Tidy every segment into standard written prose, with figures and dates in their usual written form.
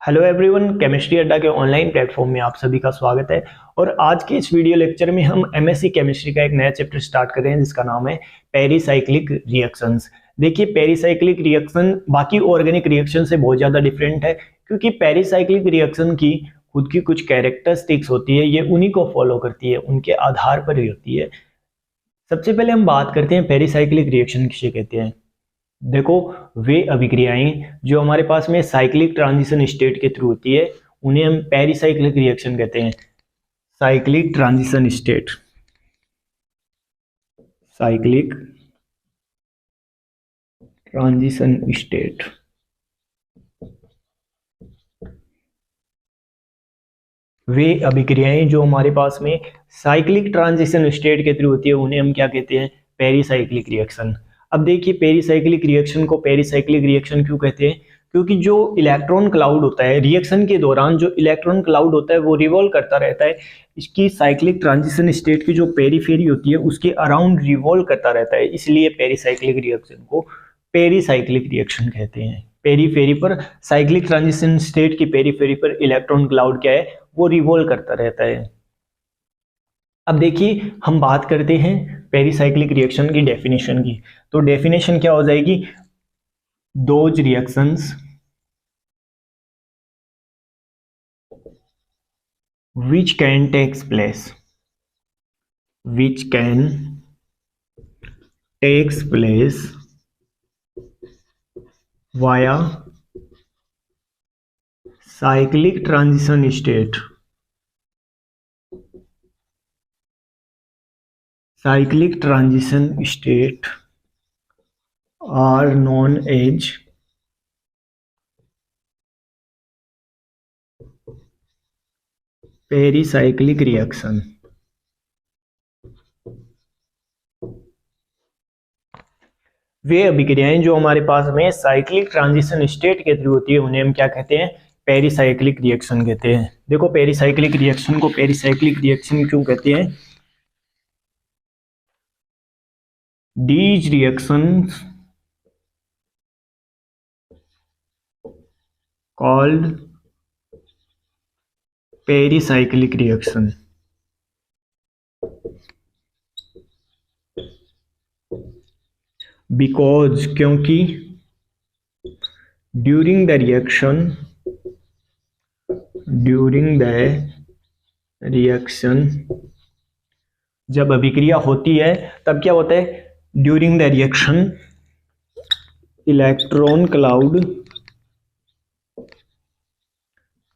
Hello everyone, chemistry अड्डा के online platform में आप सभी का स्वागत है। और आज के इस वीडियो लेक्चर में हम एमएससी केमिस्ट्री का एक नया चैप्टर स्टार्ट कर रहे हैं जिसका नाम है पेरिसाइक्लिक रिएक्शंस। देखिए, पेरिसाइक्लिक रिएक्शन बाकी ऑर्गेनिक रिएक्शन से बहुत ज़्यादा डिफरेंट है, क्योंकि पेरिसाइक्लिक रिएक्शन की खुद की कुछ कैरेक्टरिस्टिक्स होती है, ये उन्हीं को फॉलो करती है, उनके आधार पर ही होती है। सबसे पहले हम बात करते हैं पेरिसाइक्लिक रिएक्शन किसे कहते हैं। देखो, वे अभिक्रियाएं जो हमारे पास में साइक्लिक ट्रांजिशन स्टेट के थ्रू होती है उन्हें हम पेरिसाइक्लिक रिएक्शन कहते हैं। Cyclic transition state, cyclic transition state. वे अभिक्रियाएं जो हमारे पास में साइक्लिक ट्रांजिशन स्टेट के थ्रू होती है उन्हें हम क्या कहते हैं? Pericyclic reaction. अब देखिए, पेरिसाइक्लिक रिएक्शन को पेरिसाइक्लिक रिएक्शन क्यों कहते हैं? क्योंकि जो इलेक्ट्रॉन क्लाउड होता है रिएक्शन के दौरान, जो इलेक्ट्रॉन क्लाउड होता है वो रिवॉल्व करता रहता है। इसकी साइक्लिक ट्रांजिशन स्टेट की जो पेरीफेरी होती है उसके अराउंड रिवॉल्व करता रहता है, इसलिए पेरिसाइक्लिक रिएक्शन को पेरिसाइक्लिक रिएक्शन कहते हैं। पेरीफेरी पर, साइक्लिक ट्रांजिशन स्टेट की पेरीफेरी पर इलेक्ट्रॉन क्लाउड क्या है? वो रिवॉल्व करता रहता है। अब देखिए, हम बात करते हैं पेरिसाइक्लिक रिएक्शन की डेफिनेशन की। तो डेफिनेशन क्या हो जाएगी? Those reactions which can takes place via cyclic transition state are known as pericyclic reaction. वे अभिक्रियाएं जो हमारे पास में साइक्लिक ट्रांजिशन स्टेट के थ्रू होती है उन्हें हम क्या कहते हैं? पेरिसाइक्लिक रिएक्शन कहते हैं। देखो, पेरिसाइक्लिक रिएक्शन को पेरिसाइक्लिक रिएक्शन क्यों कहते हैं? These reactions called pericyclic reaction because, क्योंकि ड्यूरिंग द रिएक्शन जब अभिक्रिया होती है तब क्या होता है? During the reaction electron cloud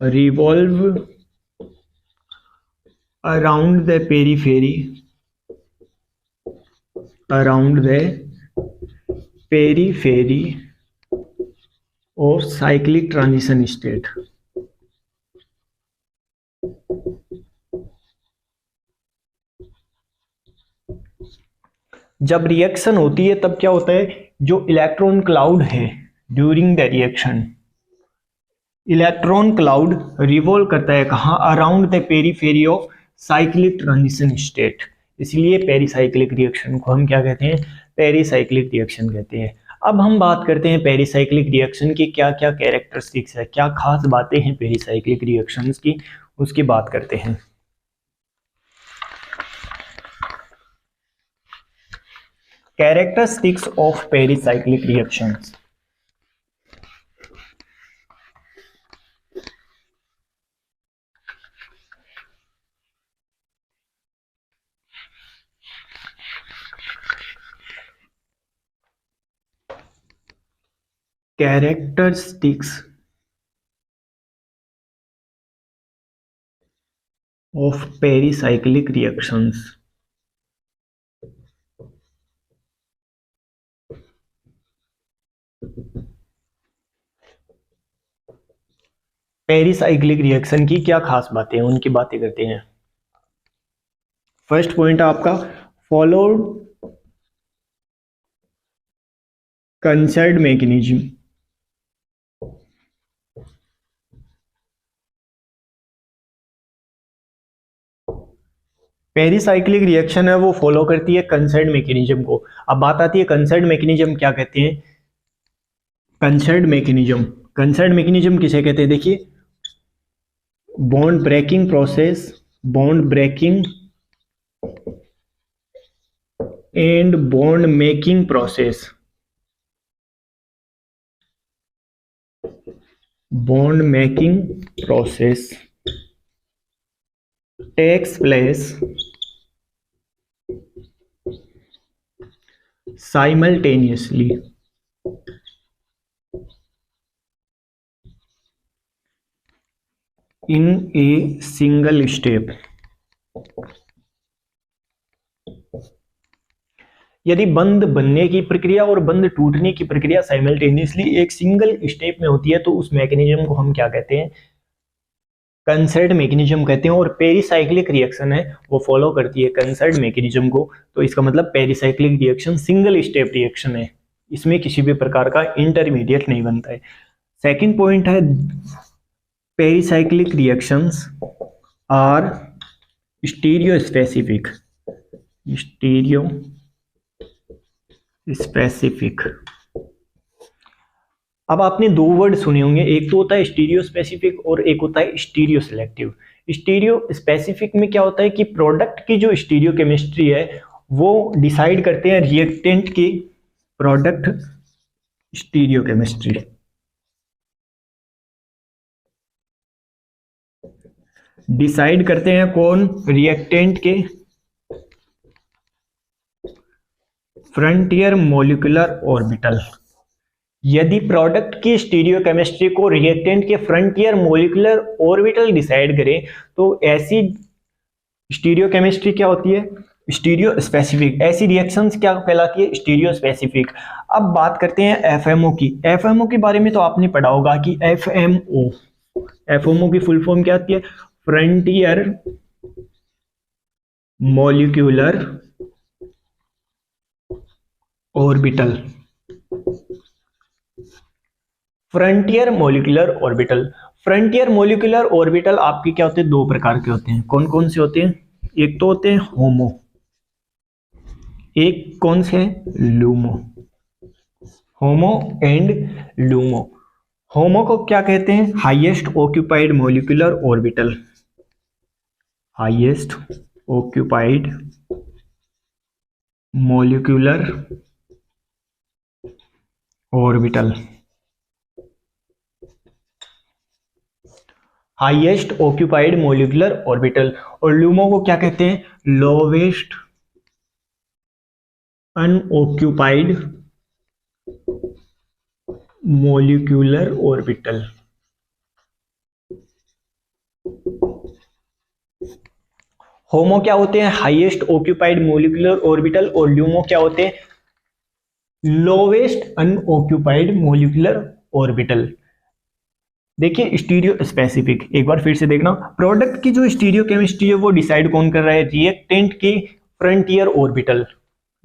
revolve around the periphery of cyclic transition state। जब रिएक्शन होती है तब क्या होता है? जो इलेक्ट्रॉन क्लाउड है during the reaction, electron cloud revolve करता है कहाँ? Around the periphery of cyclic transition state. इसलिए पेरिसाइक्लिक रिएक्शन को हम क्या कहते हैं? पेरिसाइक्लिक रिएक्शन कहते हैं। अब हम बात करते हैं पेरिसाइक्लिक रिएक्शन की क्या क्या कैरेक्टरिस्टिक्स है, क्या खास बातें हैं पेरिसाइक्लिक रिएक्शंस की, उसकी बात करते हैं। Characteristics of pericyclic reactions. Characteristics of pericyclic reactions। Pericyclic reaction की क्या खास बातें हैं उनकी बातें करते हैं। फर्स्ट पॉइंट आपका followed concerned mechanism. Pericyclic reaction है वो फॉलो करती है कंसर्ड मैकेनिज्म को। अब बात आती है कंसर्ड मैकेनिज्म क्या कहते हैं। कंसर्ड मैकेनिज्म किसे कहते हैं? देखिए, bond breaking process, bond breaking and bond making process, bond making process takes place simultaneously in a single step। यदि बंद बनने की प्रक्रिया और बंद टूटने की प्रक्रिया साइमल्टेनियसली एक सिंगल स्टेप में होती है तो उस मैकेनिज्म को हम क्या कहते हैं? कंसर्ट मैकेनिज्म कहते हैं। और पेरिसाइक्लिक रिएक्शन है वो फॉलो करती है कंसर्ट मैकेनिज्म को, तो इसका मतलब pericyclic reaction single step reaction है, इसमें किसी भी प्रकार का इंटरमीडिएट नहीं बनता है। सेकंड पॉइंट है pericyclic reactions are stereo specific, stereo specific. अब आपने दो वर्ड सुने होंगे, एक तो होता है स्टीरियो स्पेसिफिक और एक होता है स्टीरियो सिलेक्टिव। स्टीरियो स्पेसिफिक में क्या होता है कि प्रोडक्ट की जो स्टीरियो केमिस्ट्री है वो डिसाइड करते हैं रिएक्टेंट की प्रोडक्ट स्टीरियो केमिस्ट्री। डिसाइड करते हैं कौन? रिएक्टेंट के फ्रंटियर मॉलिक्यूलर ऑर्बिटल। यदि प्रोडक्ट की स्टीरियो केमिस्ट्री को रिएक्टेंट के फ्रंटियर मॉलिक्यूलर ऑर्बिटल डिसाइड करें तो ऐसी स्टीरियो केमिस्ट्री क्या होती है? Stereo specific. ऐसी रिएक्शंस क्या कहलाती है? Stereo specific. अब बात करते हैं एफएमओ की। एफएमओ के बारे में तो आपने पढ़ा होगा कि एफएमओ, एफएमओ की फुल फॉर्म क्या आती है? Frontier molecular orbital. Frontier molecular orbital. Frontier molecular orbital आपके क्या होते हैं? दो प्रकार के होते हैं। कौन कौन से होते हैं? एक तो होते हैं होमो, एक कौन से है? LUMO. HOMO and LUMO. HOMO को क्या कहते हैं? Highest occupied molecular orbital, highest occupied molecular orbital, highest occupied molecular orbital. और लूमो को क्या कहते हैं? Lowest unoccupied molecular orbital. HOMO क्या होते हैं? Highest occupied molecular orbital. और ल्यूमो क्या होते हैं? Lowest unoccupied molecular orbital. देखिए स्टीरियो स्पेसिफिक एक बार फिर से देखना। प्रोडक्ट की जो स्टीरियो केमिस्ट्री है वो डिसाइड कौन कर रहा है? रिएक्टेंट की फ्रंटियर ऑर्बिटल।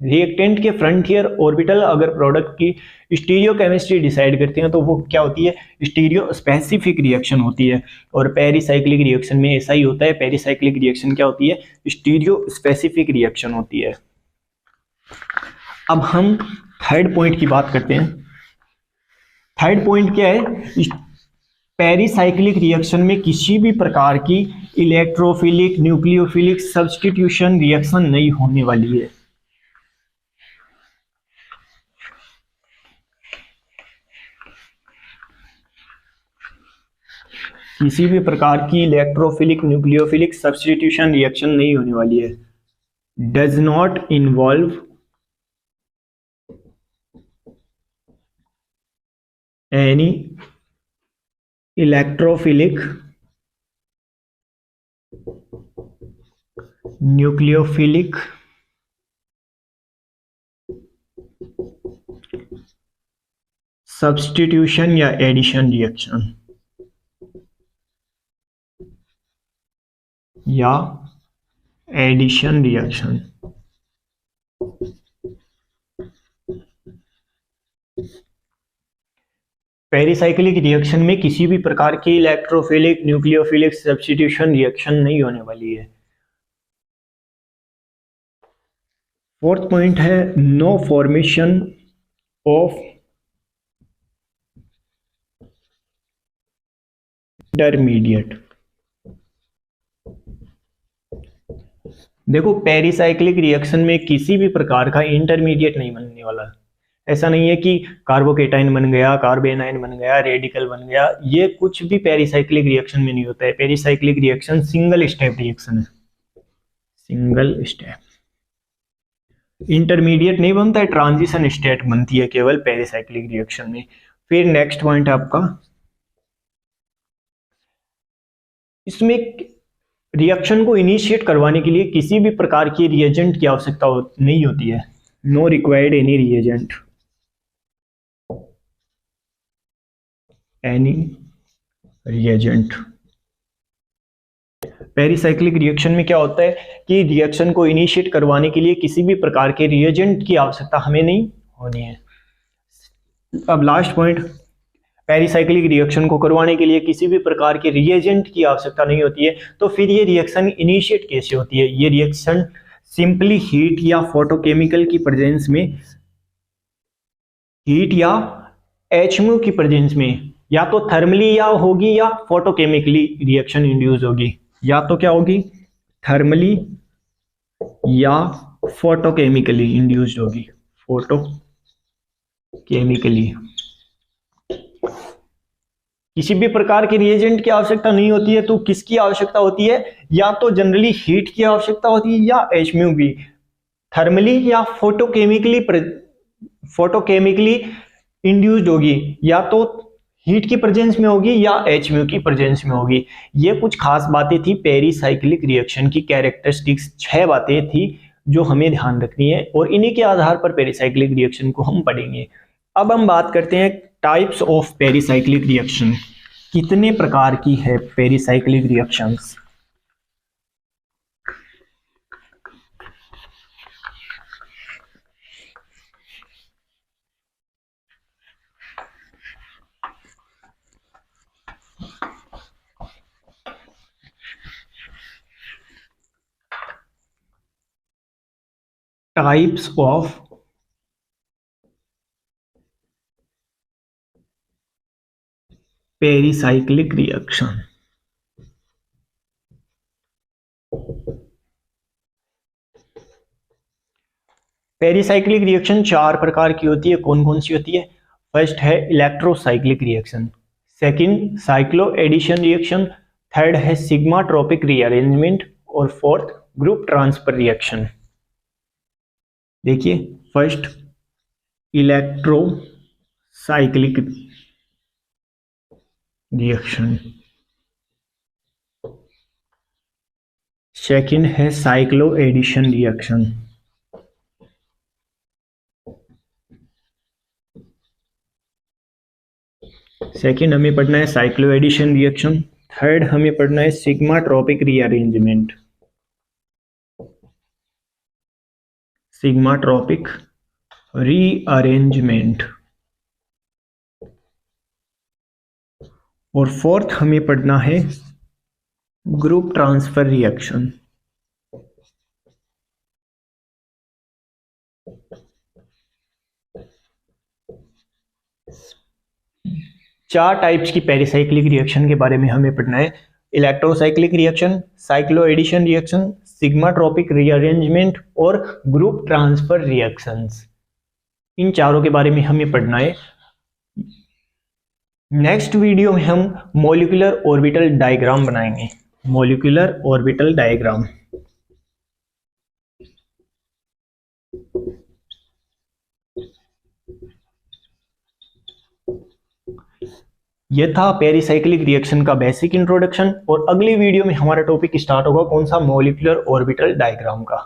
रिएक्टेंट के फ्रंटियर ऑर्बिटल अगर प्रोडक्ट की स्टीरियो केमिस्ट्री डिसाइड करते हैं तो वो क्या होती है? स्टीरियो स्पेसिफिक रिएक्शन होती है। और पेरिसाइक्लिक रिएक्शन में ऐसा ही होता है। पेरिसाइक्लिक रिएक्शन क्या होती है? स्टीरियो स्पेसिफिक रिएक्शन होती है। अब हम थर्ड पॉइंट की बात करते हैं। थर्ड पॉइंट क्या है? पेरिसाइक्लिक रिएक्शन में किसी भी प्रकार की इलेक्ट्रोफिलिक, न्यूक्लियोफिलिक सब्स्टिट्यूशन रिएक्शन नहीं होने वाली है। किसी भी प्रकार की इलेक्ट्रोफिलिक, न्यूक्लियोफिलिक सब्स्टिट्यूशन रिएक्शन नहीं होने वाली है। Does not involve any electrophilic, nucleophilic substitution या एडिशन रिएक्शन, या एडिशन रिएक्शन। पेरिसाइक्लिक रिएक्शन में किसी भी प्रकार की इलेक्ट्रोफिलिक, न्यूक्लियोफिलिक सब्स्टिट्यूशन रिएक्शन नहीं होने वाली है। फोर्थ पॉइंट है नो फॉर्मेशन ऑफ इंटरमीडिएट। देखो पेरिसाइक्लिक रिएक्शन में किसी भी प्रकार का इंटरमीडिएट नहीं बनने वाला। ऐसा नहीं है कि कार्बोकेटाइन बन गया, कार्बेनाइन बन गया, रेडिकल बन गया, ये कुछ भी पेरिसाइक्लिक रिएक्शन में नहीं होता है। Pericyclic reaction single step reaction है, सिंगल स्टेप। इंटरमीडिएट नहीं बनता है, ट्रांजिशन स्टेट बनती है केवल पेरिसाइक्लिक रिएक्शन में। फिर नेक्स्ट पॉइंट है आपका, इसमें रिएक्शन को इनिशिएट करवाने के लिए किसी भी प्रकार की रिएजेंट की आवश्यकता नहीं होती है। No required any reagent, any reagent. Pericyclic reaction में क्या होता है कि रिएक्शन को इनिशिएट करवाने के लिए किसी भी प्रकार के रिएजेंट की आवश्यकता हमें नहीं होनी है। अब लास्ट पॉइंट, पेरिसाइक्लिक रिएक्शन को करवाने के लिए किसी भी प्रकार के रिएजेंट की आवश्यकता नहीं होती है, तो फिर ये रिएक्शन इनिशिएट कैसे होती है? ये रिएक्शन सिंपली हीट या फोटोकेमिकल की प्रेजेंस में, हीट या HMU की प्रेजेंस में, या तो थर्मली या होगी या फोटोकेमिकली रिएक्शन इंड्यूस होगी। या तो क्या होगी, थर्मली या फोटोकेमिकली इंड्यूस्ड होगी, फोटोकेमिकली। किसी भी प्रकार के रिएजेंट की आवश्यकता नहीं होती है, तो किसकी आवश्यकता होती है? या तो जनरली हीट की आवश्यकता होती है या HMU की, थर्मली या फोटोकेमिकली इंड्यूस्ड होगी, या तो हीट की प्रेजेंस में होगी या HMU की प्रेजेंस में होगी। ये कुछ खास बातें थी पेरिसाइक्लिक रिएक्शन की, कैरेक्टरिस्टिक्स 6 बातें थी जो हमें ध्यान रखनी है, और इन्हीं के आधार पर पेरिसाइक्लिक रिएक्शन को हम पढ़ेंगे। अब हम बात करते हैं टाइप्स ऑफ पेरिसाइक्लिक रिएक्शन, कितने प्रकार की है pericyclic reactions. Types of pericyclic reaction. Pericyclic reaction 4 प्रकार की होती है। कौन कौन सी होती है? फर्स्ट है electrocyclic reaction, second cycloaddition reaction, third है सिग्मा ट्रॉपिक रीअरेंजमेंट, और फोर्थ ग्रुप ट्रांसफर रिएक्शन। देखिए, फर्स्ट इलेक्ट्रोसाइक्लिक रिएक्शन, सेकंड है साइक्लो एडिशन रिएक्शन, सेकंड हमें पढ़ना है साइक्लो एडिशन रिएक्शन, थर्ड हमें पढ़ना है sigmatropic rearrangement, sigmatropic rearrangement, और फोर्थ हमें पढ़ना है ग्रुप ट्रांसफर रिएक्शन। चार टाइप्स की पेरिसाइक्लिक रिएक्शन के बारे में हमें पढ़ना है, electrocyclic reaction, cycloaddition reaction, sigmatropic rearrangement और ग्रुप ट्रांसफर रिएक्शंस। इन चारों के बारे में हमें पढ़ना है। नेक्स्ट वीडियो में हम मॉलिक्यूलर ऑर्बिटल डायग्राम बनाएंगे, मॉलिक्यूलर ऑर्बिटल डायग्राम। यह था पेरिसाइक्लिक रिएक्शन का बेसिक इंट्रोडक्शन, और अगली वीडियो में हमारा टॉपिक स्टार्ट होगा कौन सा? मॉलिक्यूलर ऑर्बिटल डायग्राम का।